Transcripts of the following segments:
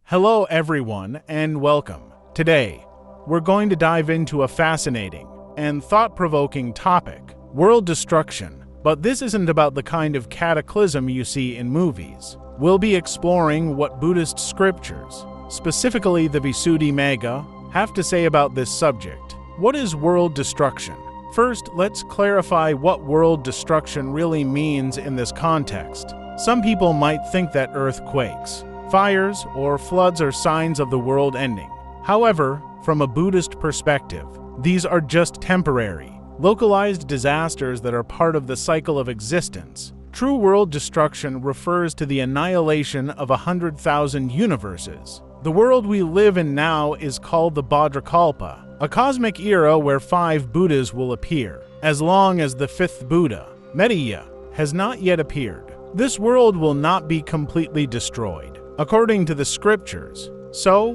Hello everyone and welcome. Today, we're going to dive into a fascinating and thought-provoking topic, world destruction. But this isn't about the kind of cataclysm you see in movies. We'll be exploring what Buddhist scriptures, specifically the Visuddhimagga, have to say about this subject. What is world destruction? First, let's clarify what world destruction really means in this context. Some people might think that earthquakes, fires, or floods are signs of the world ending. However, from a Buddhist perspective, these are just temporary, localized disasters that are part of the cycle of existence. True world destruction refers to the annihilation of 100,000 universes. The world we live in now is called the Bhadrakalpa, a cosmic era where 5 Buddhas will appear, as long as the 5th Buddha, Medaya, has not yet appeared. This world will not be completely destroyed, according to the scriptures. So,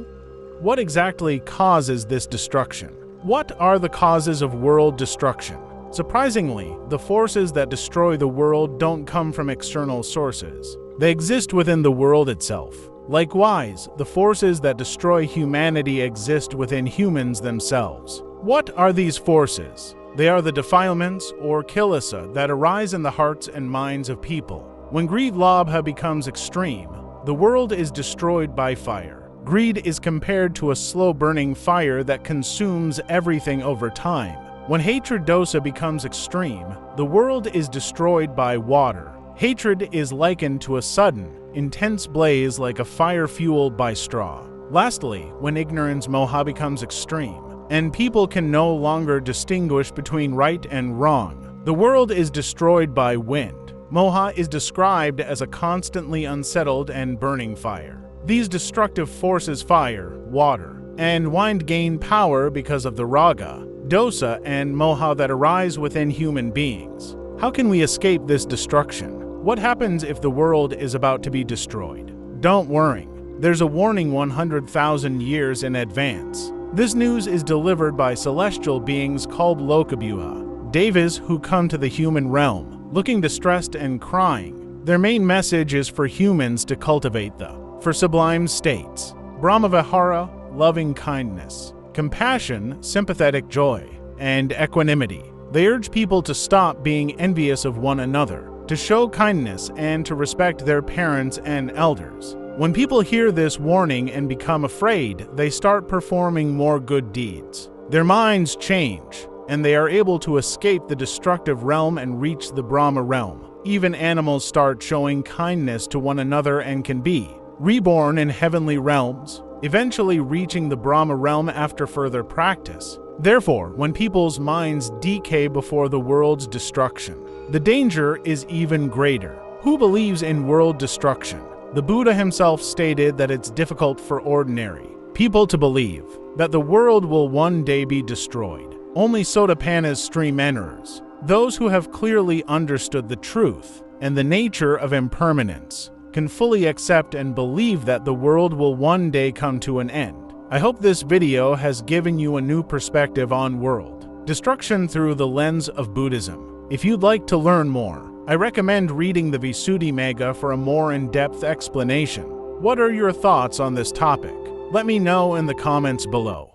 what exactly causes this destruction? What are the causes of world destruction? Surprisingly, the forces that destroy the world don't come from external sources. They exist within the world itself. Likewise, the forces that destroy humanity exist within humans themselves. What are these forces? They are the defilements, or kilesa, that arise in the hearts and minds of people. When greed lobha becomes extreme, the world is destroyed by fire. Greed is compared to a slow-burning fire that consumes everything over time. When hatred dosa becomes extreme, the world is destroyed by water. Hatred is likened to a sudden, intense blaze like a fire fueled by straw. Lastly, when ignorance moha becomes extreme, and people can no longer distinguish between right and wrong, the world is destroyed by wind. Moha is described as a constantly unsettled and burning fire. These destructive forces, fire, water, and wind, gain power because of the raga, dosa, and moha that arise within human beings. How can we escape this destruction? What happens if the world is about to be destroyed? Don't worry, there's a warning 100,000 years in advance. This news is delivered by celestial beings called Lokabuha, devas who come to the human realm, looking distressed and crying. Their main message is for humans to cultivate the sublime states: Brahmavihara, loving kindness, compassion, sympathetic joy, and equanimity. They urge people to stop being envious of one another, to show kindness, and to respect their parents and elders. When people hear this warning and become afraid, they start performing more good deeds. Their minds change, and they are able to escape the destructive realm and reach the Brahma realm. Even animals start showing kindness to one another and can be reborn in heavenly realms, eventually reaching the Brahma realm after further practice. Therefore, when people's minds decay before the world's destruction, the danger is even greater. Who believes in world destruction? The Buddha himself stated that it's difficult for ordinary people to believe that the world will one day be destroyed. Only Sotapanna's stream enterers, those who have clearly understood the truth and the nature of impermanence, can fully accept and believe that the world will one day come to an end. I hope this video has given you a new perspective on world destruction through the lens of Buddhism. If you'd like to learn more, I recommend reading the Visuddhimagga for a more in-depth explanation. What are your thoughts on this topic? Let me know in the comments below.